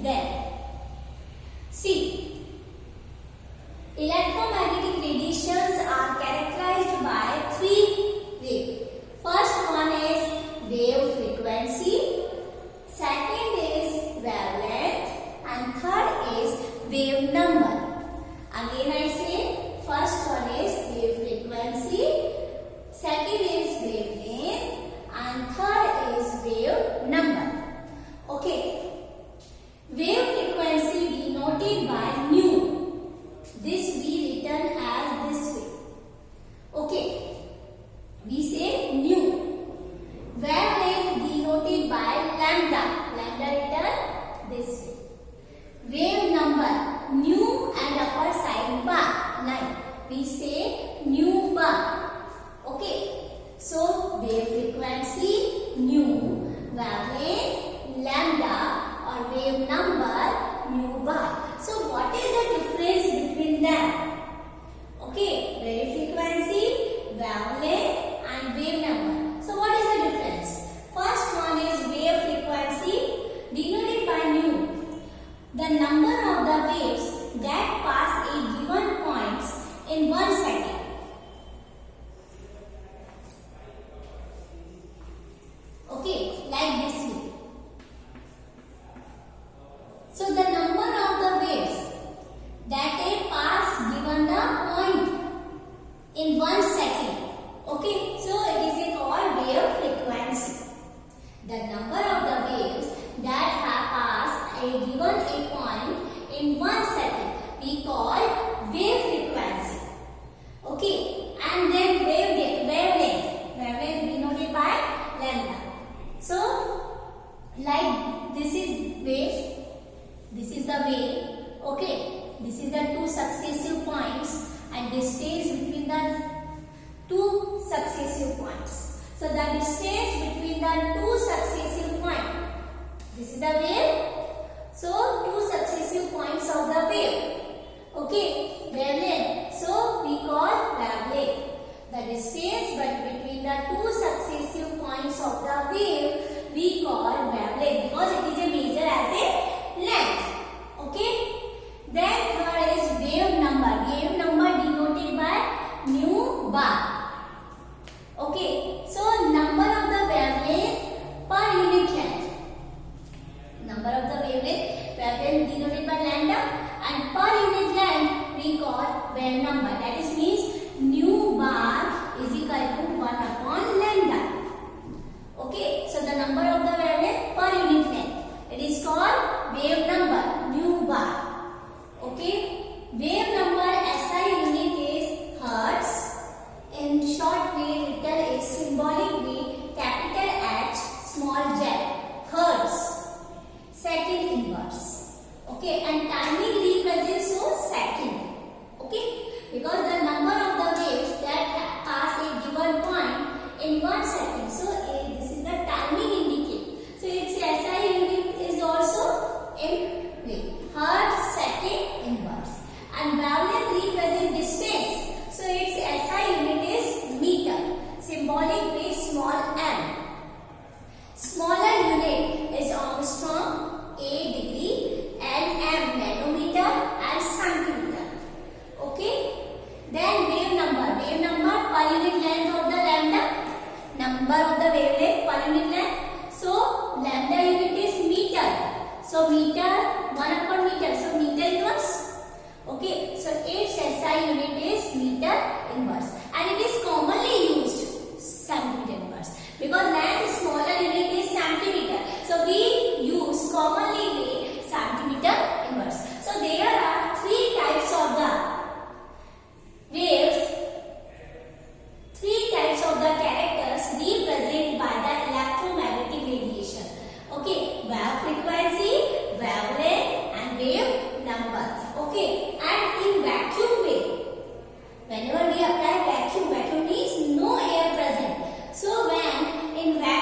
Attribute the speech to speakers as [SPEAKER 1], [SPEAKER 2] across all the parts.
[SPEAKER 1] them. See, electromagnetic radiations are characterized by three waves. First one is wave frequency, second is wavelength, and third is wave number. Again I say, first one is wave frequency, second is wavelength, and third is wave number. Okay. Wave frequency denoted by nu. This we written as this way. Okay. We say nu. Wavelength denoted by lambda. Lambda written this way. Wave number nu and upper side bar line. We say nu bar. Okay. So wave frequency nu, wavelength lambda, or wave number nu bar. So what is the difference between them? Okay, wave frequency, wavelength and wave number. So what is the difference? First one is wave frequency denoted by nu. The number of the waves that pass a given points in 1 second. Okay, like this way. So the number of the waves that a pass given the point in 1 second. Okay, so it is called wave frequency. The number of the waves that have passed a given a point in 1 second we call wave frequency. Okay, and then wavelength. Wavelength denoted by lambda. So, like this is wave. This is the wave. Okay. This is the two successive points and distance between the two successive points. So the distance between the two successive points. This is the wave. So two successive points of the wave. Okay. Wavelength. So we call wavelength. The distance between the two successive points of the wave we call wavelength because it is a measure as a length. Okay. Then third is wave number. Wave number denoted by nu bar. Okay. So number of the wavelength per unit length. Number of the wavelength denoted by lambda, and per unit length we call wave number. That is means nu bar is equal to 1 upon lambda. Okay. So the number of the wavelength per unit length. It is called wave number, nu bar. Okay. Wave number SI unit is hertz. In short way written is symbolic way capital H small z. Hertz. Second inverse. Okay. And timing represents so second. Okay. Because the number of the waves that pass a given point in 1 second. So this is the timing indicate. So its SI unit is also in way. Hertz second inverse. And wavelength represents distance. So its SI unit is meter. Symbolic way small m. Smaller unit is Armstrong, A degree, and m nanometer and centimeter. Okay. Then wave number. Wave number per unit length of the lambda. Number of the wavelength per unit length. So lambda unit is meter. So meter 1 upon meter. So meter inverse. Okay. So its SI unit is meter inverse. And it is commonly used centimeter inverse. Because length smaller unit is centimeter. So we use commonly centimeter inverse. So there are three types of the waves, three types of the characters represented by the electromagnetic radiation. Okay, wave frequency, wavelength, and wave number. Okay, and in vacuum wave, whenever we apply vacuum, vacuum means no air present. So when in vacuum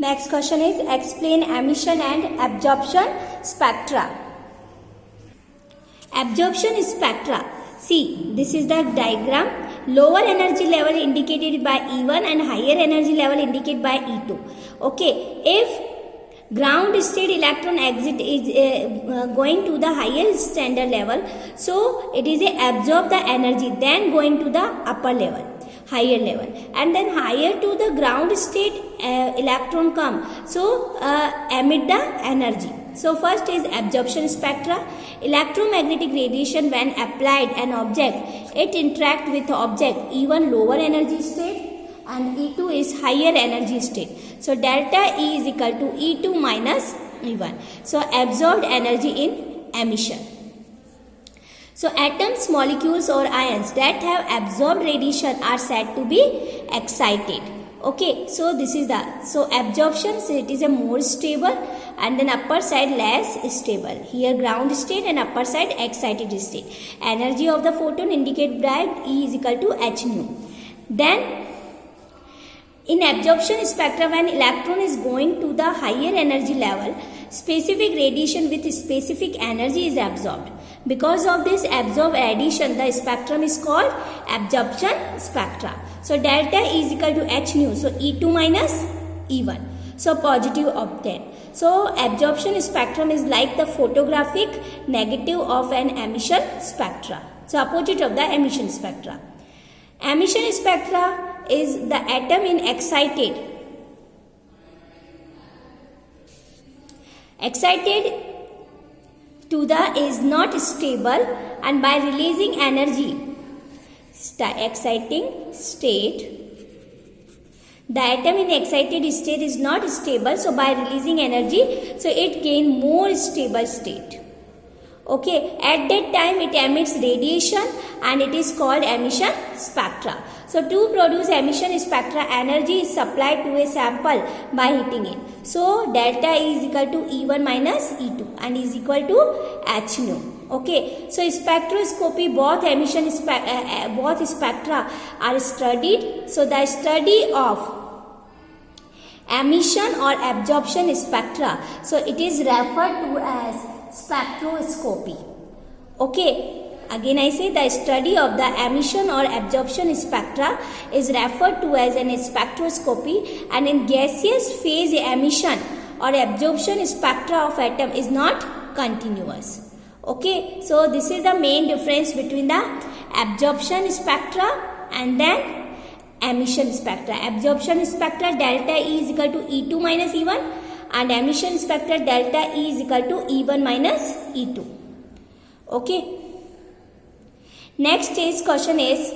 [SPEAKER 1] Next question is explain emission and absorption spectra. Absorption spectra. See, this is the diagram. Lower energy level indicated by E1 and higher energy level indicated by E2. Okay, if ground state electron exit is going to the higher standard level, so it is absorb the energy, then going to the upper level, higher level, and then higher to the ground state electron come, so emit the energy. So first is absorption spectra. Electromagnetic radiation when applied an object, it interact with object E1 lower energy state and E2 is higher energy state. So delta E is equal to E2 minus E1. So absorbed energy in emission. So atoms, molecules or ions that have absorbed radiation are said to be excited. Okay, so this is the absorption, so it is a more stable and then upper side less stable. Here ground state and upper side excited state. Energy of the photon indicated by E is equal to h nu. Then in absorption spectra, when electron is going to the higher energy level, specific radiation with specific energy is absorbed. Because of this absorbed radiation, the spectrum is called absorption spectra. So delta E is equal to h nu. So E2 minus E1. So positive obtained. So absorption spectrum is like the photographic negative of an emission spectra. So opposite of the emission spectra. Emission spectra is the atom in excited to the is not stable, and by releasing energy exciting state, the atom in excited state is not stable, so by releasing energy, so it gain more stable state. Okay, at that time it emits radiation and it is called emission spectra. So to produce emission spectra, energy is supplied to a sample by heating it. So delta E is equal to E1 minus E2 and is equal to h nu. Okay, so spectroscopy, both emission both spectra are studied. So the study of emission or absorption spectra, so it is referred to as spectroscopy. Okay, again I say the study of the emission or absorption spectra is referred to as an spectroscopy, and in gaseous phase emission or absorption spectra of atom is not continuous. Okay, so this is the main difference between the absorption spectra and then emission spectra. Absorption spectra delta E is equal to E2 minus E1 and emission spectra delta E is equal to E1 minus E2. Okay. Next is question is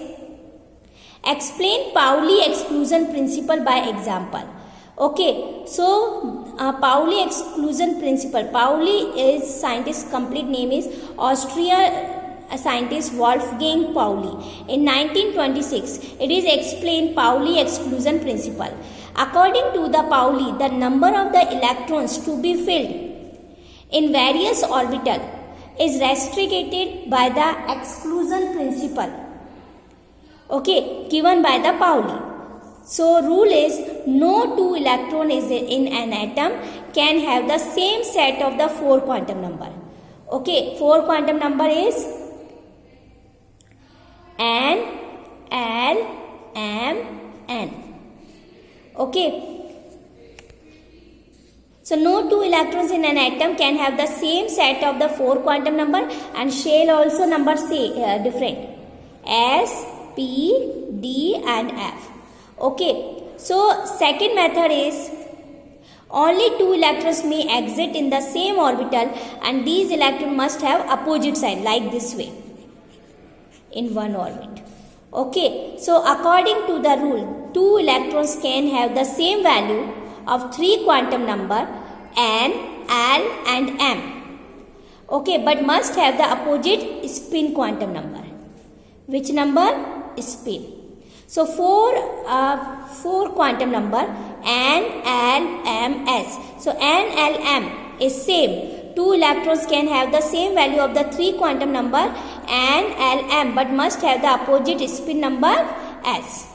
[SPEAKER 1] explain Pauli exclusion principle by example. Okay, so Pauli exclusion principle. Pauli is scientist complete name is Austrian scientist Wolfgang Pauli. In 1926, it is explained Pauli exclusion principle. According to the Pauli, the number of the electrons to be filled in various orbital is restricted by the exclusion principle. Okay, given by the Pauli. So rule is no two electron is in an atom can have the same set of the 4 quantum number. Okay, 4 quantum number is N, L, M, N. Okay. So no two electrons in an atom can have the same set of the 4 quantum number, and shell also number say different. S, P, D and F. Okay, so second method is only 2 electrons may exit in the same orbital, and these electrons must have opposite sign like this way in one orbit. Okay, so according to the rule, 2 electrons can have the same value of 3 quantum number N, L and M. Okay, but must have the opposite spin quantum number. Which number? Spin. So 4 quantum number N, L, M, S. So N, L, M is same. 2 electrons can have the same value of the 3 quantum number N, L, M, but must have the opposite spin number S.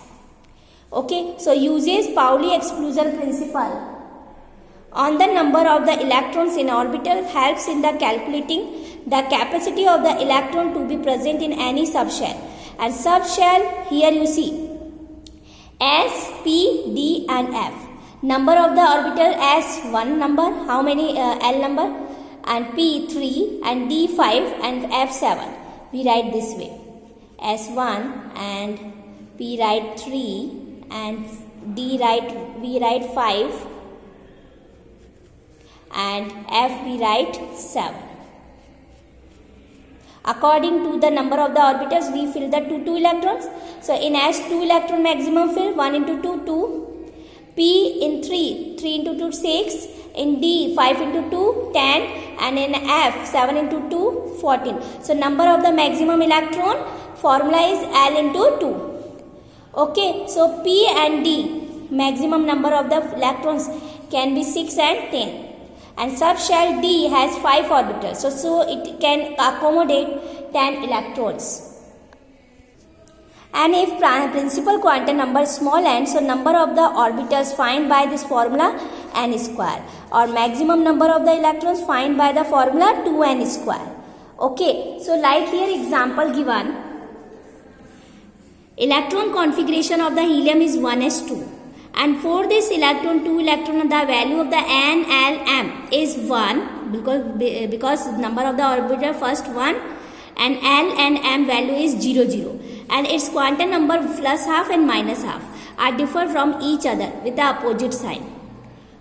[SPEAKER 1] Okay, so uses Pauli exclusion principle. on the number of the electrons in orbital helps in the calculating the capacity of the electron to be present in any subshell. And subshell, here you see S, P, D and F. Number of the orbital S 1 number, how many L number, and P 3 and D 5 and F 7. We write this way, S 1 and P write 3 and D we write 5 and F we write 7. According to the number of the orbitals, we fill the 2 electrons. So in S, 2 electron maximum fill, 1 into 2, 2. P in 3, 3 into 2, 6. In D, 5 into 2, 10. And in F, 7 into 2, 14. So number of the maximum electron, formula is L into 2. Okay, so P and D, maximum number of the electrons can be 6 and 10. And subshell D has 5 orbitals, so it can accommodate 10 electrons. And if principal quantum number is small n, so number of the orbitals find by this formula n square, or maximum number of the electrons find by the formula 2n square. Okay, so like here example given, electron configuration of the helium is 1s2. And for this 2 electron, the value of the n, l, m is 1 because number of the orbital first 1, and l and m value is 0, 0. And its quantum number plus half and minus half are different from each other with the opposite sign.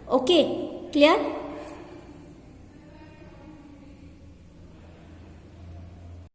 [SPEAKER 1] Okay, clear?